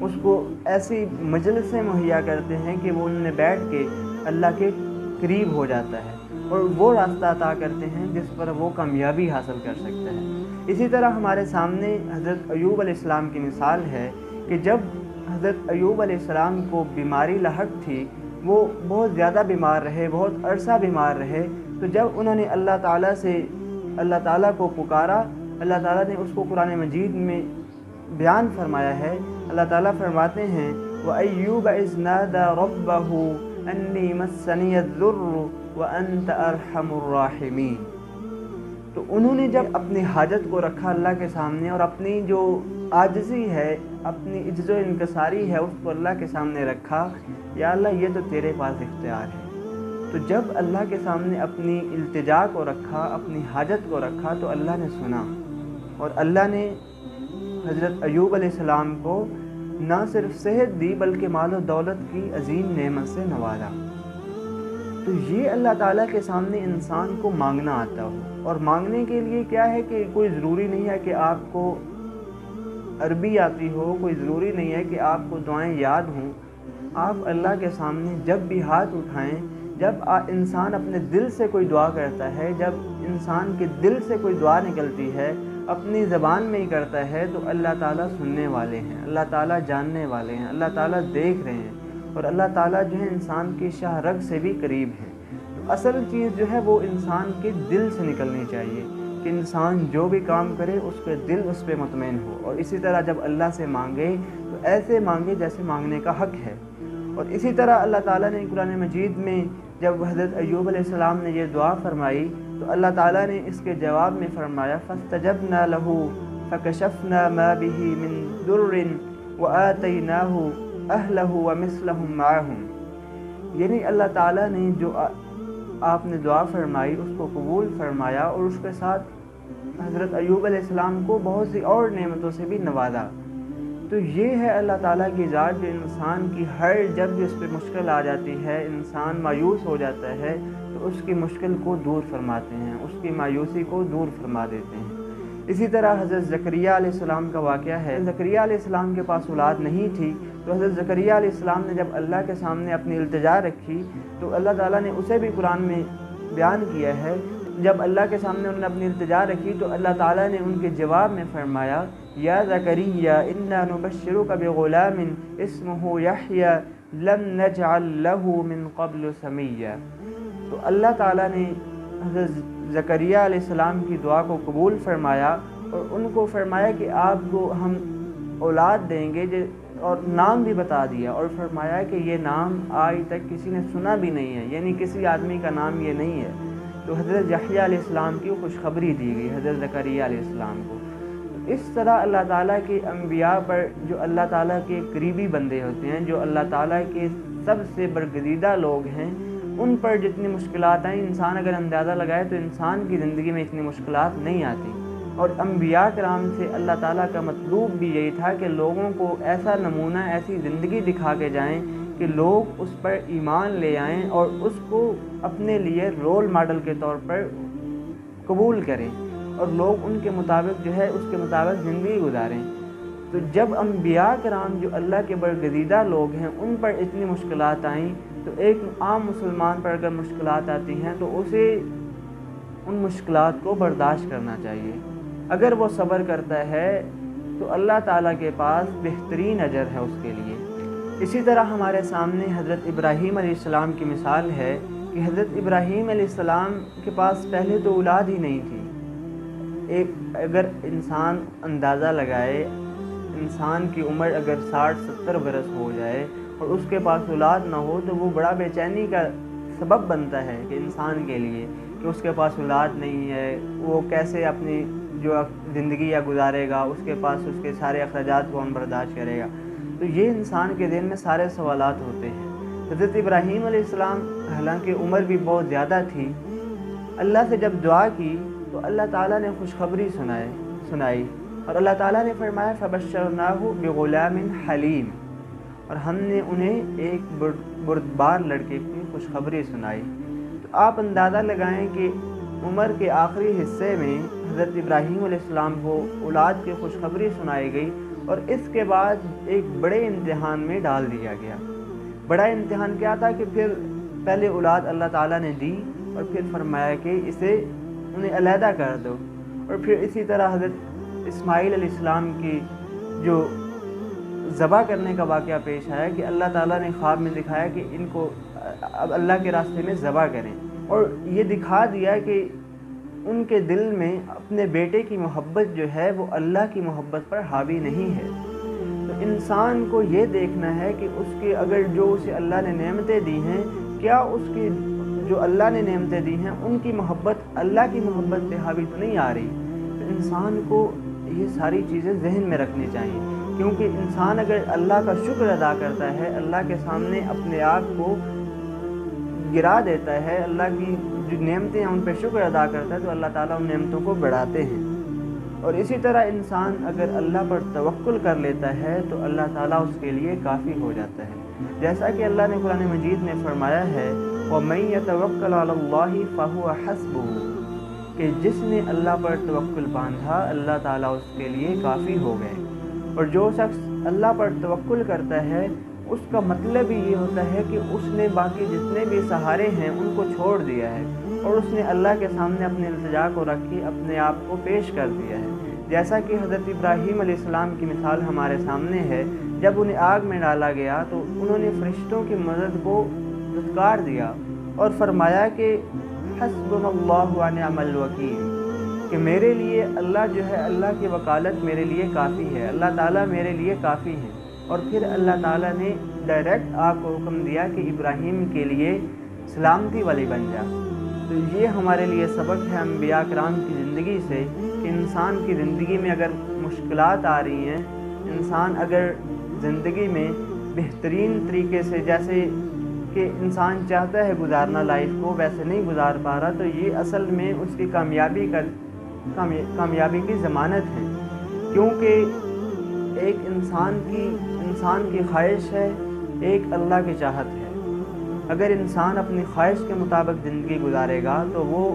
اس کو ایسی مجلسیں مہیا کرتے ہیں کہ وہ انہیں بیٹھ کے اللہ کے قریب ہو جاتا ہے اور وہ راستہ عطا کرتے ہیں جس پر وہ کامیابی حاصل کر سکتا ہے۔ اسی طرح ہمارے سامنے حضرت ایوب علیہ السلام کی مثال ہے کہ جب حضرت ایوب علیہ السلام کو بیماری لاحق تھی، وہ بہت زیادہ بیمار رہے، بہت عرصہ بیمار رہے، تو جب انہوں نے اللہ تعالیٰ کو پکارا، اللہ تعالیٰ نے اس کو قرآن مجید میں بیان فرمایا ہے۔ اللہ تعالیٰ فرماتے ہیں وَأَيُّوبَ إِذْ نَادَى رَبَّهُ أَنِّي مَسَّنِيَ الضُّرُّ وَأَنْتَ أَرْحَمُ الرَّاحِمِينَ، تو انہوں نے جب اپنی حاجت کو رکھا اللہ کے سامنے اور اپنی جو عاجزی ہے، اپنی عجز و انکساری ہے، اس کو اللہ کے سامنے رکھا، یا اللہ یہ تو تیرے پاس اختیار ہے۔ تو جب اللہ کے سامنے اپنی التجا کو رکھا، اپنی حاجت کو رکھا، تو اللہ نے سنا اور اللہ نے حضرت ایوب علیہ السلام کو نہ صرف صحت دی بلکہ مال و دولت کی عظیم نعمت سے نوازا۔ تو یہ اللہ تعالیٰ کے سامنے انسان کو مانگنا آتا ہو، اور مانگنے کے لیے کیا ہے کہ کوئی ضروری نہیں ہے کہ آپ کو عربی آتی ہو، کوئی ضروری نہیں ہے کہ آپ کو دعائیں یاد ہوں۔ آپ اللہ کے سامنے جب بھی ہاتھ اٹھائیں، جب انسان اپنے دل سے کوئی دعا کرتا ہے، جب انسان کے دل سے کوئی دعا نکلتی ہے، اپنی زبان میں ہی کرتا ہے، تو اللہ تعالیٰ سننے والے ہیں، اللہ تعالیٰ جاننے والے ہیں، اللہ تعالیٰ دیکھ رہے ہیں، اور اللہ تعالیٰ جو ہے انسان کی شاہ رگ سے بھی قریب ہے۔ تو اصل چیز جو ہے وہ انسان کے دل سے نکلنی چاہیے کہ انسان جو بھی کام کرے اس کے دل اس پہ مطمئن ہو، اور اسی طرح جب اللہ سے مانگے تو ایسے مانگے جیسے مانگنے کا حق ہے۔ اور اسی طرح اللہ تعالیٰ نے قرآن مجید میں جب حضرت ایوب علیہ السلام نے یہ دعا فرمائی تو اللہ تعالیٰ نے اس کے جواب میں فرمایا فَاسْتَجَبْنَا لَهُ فَكَشَفْنَا مَا بِهِ مِن ضُرٍّ وَآتَيْنَاهُ أَهْلَهُ وَمِثْلَهُمْ مَعَهُمْ، یعنی اللہ تعالیٰ نے جو آپ نے دعا فرمائی اس کو قبول فرمایا اور اس کے ساتھ حضرت ایوب علیہ السلام کو بہت سی اور نعمتوں سے بھی نوازا۔ تو یہ ہے اللہ تعالیٰ کی ذات جو انسان کی جب بھی اس پہ مشکل آ جاتی ہے، انسان مایوس ہو جاتا ہے، تو اس کی مشکل کو دور فرماتے ہیں، اس کی مایوسی کو دور فرما دیتے ہیں۔ اسی طرح حضرت زکریا علیہ السلام کا واقعہ ہے۔ زکریا علیہ السلام کے پاس اولاد نہیں تھی، تو حضرت زکریا علیہ السلام نے جب اللہ کے سامنے اپنی التجا رکھی تو اللہ تعالیٰ نے اسے بھی قرآن میں بیان کیا ہے۔ جب اللہ کے سامنے انہوں نے اپنی التجا رکھی تو اللہ تعالیٰ نے ان کے جواب میں فرمایا یا زکریا انا نبشرک بغلام اسمہ یحییٰ لم نجعل لہ من قبل سمیہ۔ تو اللہ تعالیٰ نے حضرت زکریا علیہ السلام کی دعا کو قبول فرمایا اور ان کو فرمایا کہ آپ کو ہم اولاد دیں گے، اور نام بھی بتا دیا اور فرمایا کہ یہ نام آج تک کسی نے سنا بھی نہیں ہے، یعنی کسی آدمی کا نام یہ نہیں ہے۔ تو حضرت یحییٰ علیہ السلام کی خوشخبری دی گئی حضرت زکریا علیہ السلام کو۔ تو اس طرح اللہ تعالیٰ کے انبیاء پر جو اللہ تعالیٰ کے قریبی بندے ہوتے ہیں، جو اللہ تعالیٰ کے سب سے برگزیدہ لوگ ہیں، ان پر جتنی مشکلات آئیں انسان اگر اندازہ لگائے تو انسان کی زندگی میں اتنی مشکلات نہیں آتی۔ اور انبیاء کرام سے اللہ تعالیٰ کا مطلوب بھی یہی تھا کہ لوگوں کو ایسا نمونہ، ایسی زندگی دکھا کے جائیں کہ لوگ اس پر ایمان لے آئیں اور اس کو اپنے لیے رول ماڈل کے طور پر قبول کریں اور لوگ ان کے مطابق جو ہے اس کے مطابق زندگی گزاریں۔ تو جب انبیاء کرام جو اللہ کے برگزیدہ لوگ ہیں ان پر اتنی مشکلات آئیں، تو ایک عام مسلمان پر اگر مشکلات آتی ہیں تو اسے ان مشکلات کو برداشت کرنا چاہیے۔ اگر وہ صبر کرتا ہے تو اللہ تعالیٰ کے پاس بہترین اجر ہے اس کے لیے۔ اسی طرح ہمارے سامنے حضرت ابراہیم علیہ السلام کی مثال ہے کہ حضرت ابراہیم علیہ السلام کے پاس پہلے تو اولاد ہی نہیں تھی۔ اگر انسان اندازہ لگائے، انسان کی عمر اگر 60-70 برس ہو جائے اور اس کے پاس اولاد نہ ہو تو وہ بڑا بے چینی کا سبب بنتا ہے کہ انسان کے لیے کہ اس کے پاس اولاد نہیں ہے، وہ کیسے اپنی جو زندگی گزارے گا، اس کے پاس اس کے سارے اخراجات کون برداشت کرے گا۔ تو یہ انسان کے ذہن میں سارے سوالات ہوتے ہیں۔ حضرت ابراہیم علیہ السلام حالانکہ عمر بھی بہت زیادہ تھی، اللہ سے جب دعا کی تو اللہ تعالیٰ نے خوشخبری سنائی اور اللہ تعالیٰ نے فرمایا فبشرناہ بغلام حلیم، اور ہم نے انہیں ایک بردبار لڑکے کی خوشخبری سنائی۔ تو آپ اندازہ لگائیں کہ عمر کے آخری حصے میں حضرت ابراہیم علیہ السلام کو اولاد کی خوشخبری سنائی گئی اور اس کے بعد ایک بڑے امتحان میں ڈال دیا گیا۔ بڑا امتحان کیا تھا کہ پھر پہلے اولاد اللہ تعالیٰ نے دی اور پھر فرمایا کہ اسے انہیں علیحدہ کر دو، اور پھر اسی طرح حضرت اسماعیل علیہ السلام کی جو ذبح کرنے کا واقعہ پیش آیا کہ اللہ تعالیٰ نے خواب میں دکھایا کہ ان کو اب اللہ کے راستے میں ذبح کریں، اور یہ دکھا دیا کہ ان کے دل میں اپنے بیٹے کی محبت جو ہے وہ اللہ کی محبت پر حاوی نہیں ہے۔ تو انسان کو یہ دیکھنا ہے کہ اس کے اگر جو اسے اللہ نے نعمتیں دی ہیں، کیا اس کی جو اللہ نے نعمتیں دی ہیں ان کی محبت اللہ کی محبت پہ حاوی تو نہیں آ رہی۔ تو انسان کو یہ ساری چیزیں ذہن میں رکھنی چاہیے، کیونکہ انسان اگر اللہ کا شکر ادا کرتا ہے، اللہ کے سامنے اپنے آپ کو گرا دیتا ہے، اللہ کی جو نعمتیں ہیں ان پہ شکر ادا کرتا ہے، تو اللہ تعالیٰ ان نعمتوں کو بڑھاتے ہیں۔ اور اسی طرح انسان اگر اللہ پر توکل کر لیتا ہے تو اللہ تعالیٰ اس کے لیے کافی ہو جاتا ہے، جیسا کہ اللہ نے قرآن مجید میں فرمایا ہے وَمَن يَتَوَكَّلْ عَلَى اللَّهِ فَهُوَ حَسْبُهُ، کہ جس نے اللہ پر توکل باندھا اللہ تعالیٰ اس کے لیے کافی ہو گئے۔ اور جو شخص اللہ پر توکل کرتا ہے اس کا مطلب ہی یہ ہوتا ہے کہ اس نے باقی جتنے بھی سہارے ہیں ان کو چھوڑ دیا ہے، اور اس نے اللہ کے سامنے اپنے التجا کو رکھی اپنے آپ کو پیش کر دیا ہے۔ جیسا کہ حضرت ابراہیم علیہ السلام کی مثال ہمارے سامنے ہے، جب انہیں آگ میں ڈالا گیا تو انہوں نے فرشتوں کی مدد کو دھتکار دیا اور فرمایا کہ حسبنا اللہ ونعم الوکیل، کہ میرے لیے اللہ جو ہے اللہ کی وکالت میرے لیے کافی ہے، اللہ تعالیٰ میرے لیے کافی ہے۔ اور پھر اللہ تعالیٰ نے ڈائریکٹ آگ کو حکم دیا کہ ابراہیم کے لیے سلامتی والی بن جا۔ تو یہ ہمارے لیے سبق ہے انبیاء کرام کی زندگی سے کہ انسان کی زندگی میں اگر مشکلات آ رہی ہیں، انسان اگر زندگی میں بہترین طریقے سے جیسے کہ انسان چاہتا ہے گزارنا لائف کو ویسے نہیں گزار پا رہا، تو یہ اصل میں اس کی کامیابی کی ضمانت ہے، کیونکہ ایک انسان کی خواہش ہے، ایک اللہ کی چاہت ہے۔ اگر انسان اپنی خواہش کے مطابق زندگی گزارے گا تو وہ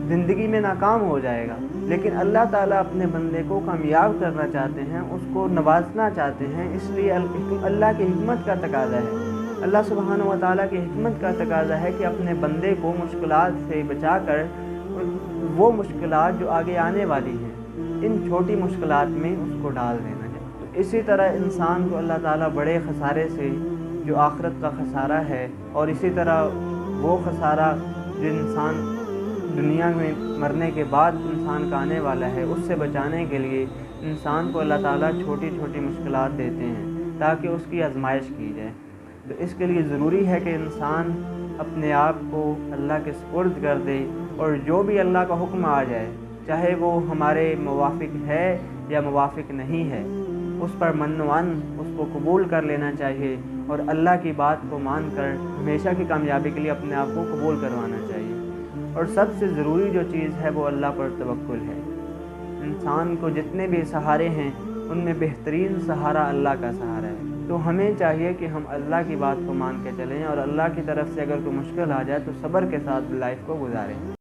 زندگی میں ناکام ہو جائے گا، لیکن اللہ تعالیٰ اپنے بندے کو کامیاب کرنا چاہتے ہیں، اس کو نوازنا چاہتے ہیں، اس لیے اللہ کی حکمت کا تقاضا ہے، اللہ سبحانہ و تعالیٰ کی حکمت کا تقاضا ہے کہ اپنے بندے کو مشکلات سے بچا کر وہ مشکلات جو آگے آنے والی ہیں ان چھوٹی مشکلات میں اس کو ڈال دینا ہے۔ تو اسی طرح انسان کو اللہ تعالیٰ بڑے خسارے سے جو آخرت کا خسارہ ہے، اور اسی طرح وہ خسارہ جو انسان دنیا میں مرنے کے بعد انسان کا آنے والا ہے، اس سے بچانے کے لیے انسان کو اللہ تعالیٰ چھوٹی چھوٹی مشکلات دیتے ہیں تاکہ اس کی آزمائش کی جائے۔ تو اس کے لیے ضروری ہے کہ انسان اپنے آپ کو اللہ کے سپرد کر دے، اور جو بھی اللہ کا حکم آ جائے چاہے وہ ہمارے موافق ہے یا موافق نہیں ہے، اس پر منوان اس کو قبول کر لینا چاہیے، اور اللہ کی بات کو مان کر ہمیشہ کی کامیابی کے لیے اپنے آپ کو قبول کروانا چاہیے۔ اور سب سے ضروری جو چیز ہے وہ اللہ پر توکل ہے۔ انسان کو جتنے بھی سہارے ہیں ان میں بہترین سہارا اللہ کا سہارا ہے، تو ہمیں چاہیے کہ ہم اللہ کی بات کو مان کے چلیں، اور اللہ کی طرف سے اگر کوئی مشکل آ جائے تو صبر کے ساتھ لائف کو گزاریں۔